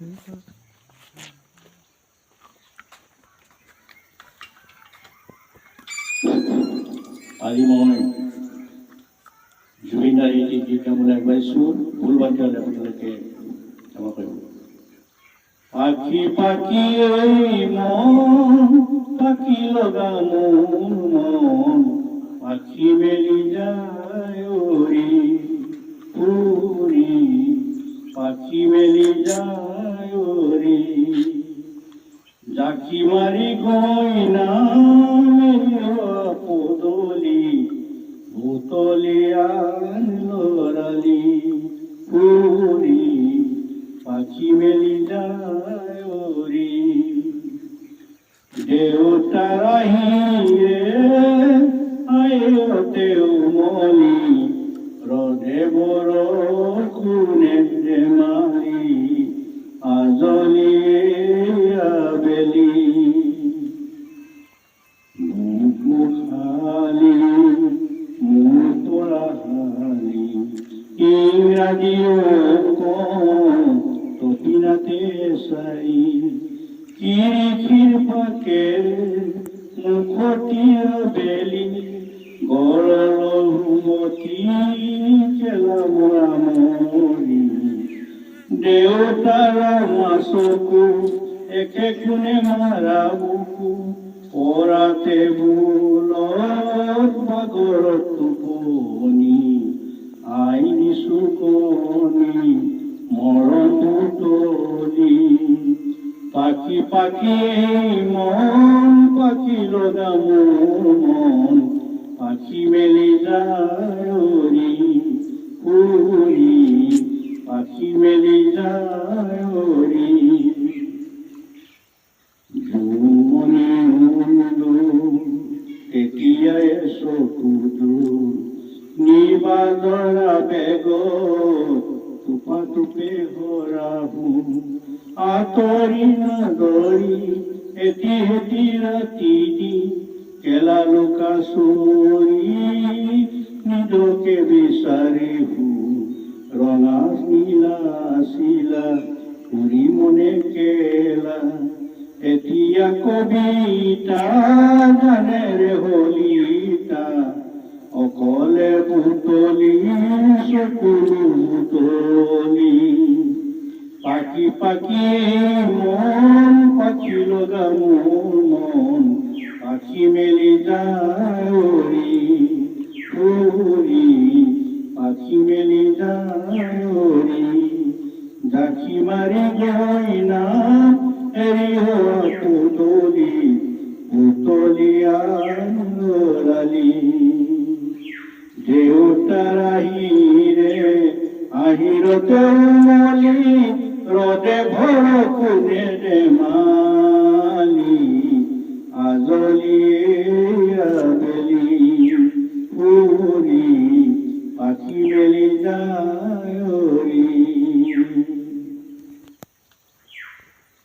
আজি মই জুবিন দাৰ এই গীত গাবলৈ আগবাঢ়িছোঁ। ভুল বাক্য হ'লে আপোনালোকে ক্ষমা কৰিব। পাখি পাখি মন পাখি লগা মন পাখি মেলি যায় উৰি পাখি মেলি যায় জাকি মারি গয়না পদলি ভূতলি আনলি উড়ি পাখি মেলি যায় দেউতার আহিরে আয়তেও মলি রদে বড় কোনে মারি আজলি আবেলি মুখালি মুতরাহালি ইংরাজিও তপিনাতে সাই কিরিখির পাকে মুখটির বেলি গরলমতি কেলামরি দেউতারা মাসকু একে গুণে মারা বুকু পরাতে বুলত বাগরত তুপনি আইনি সুকনি মরণ তুলি পাখি পাখি মন পাখি লগা মন পাখি মেলি যায় উড়ি পাখি মেলি যায় জুমনি উলো তেতিয়াই চকুটো নিবাজৰা বেগ টোপা টোপে হৰাহো আঁতৰি নদৰি এটি হেটি ৰাতি দি কেলা লুকা চুৰি নিজকে বিচাৰি ৰঙা নীলা চিলা উৰি মনে কেলা এতিয়া কবিতা গানেৰে হলিতা অকলে বুটলি চকুৰু বুটলি পাখি পাখি মন পাখি লগা মন পাখি মেলি যায় উৰি পাখি মেলি যায় জাকি মাৰি গয়না এৰি পুতলি পুতলিয়া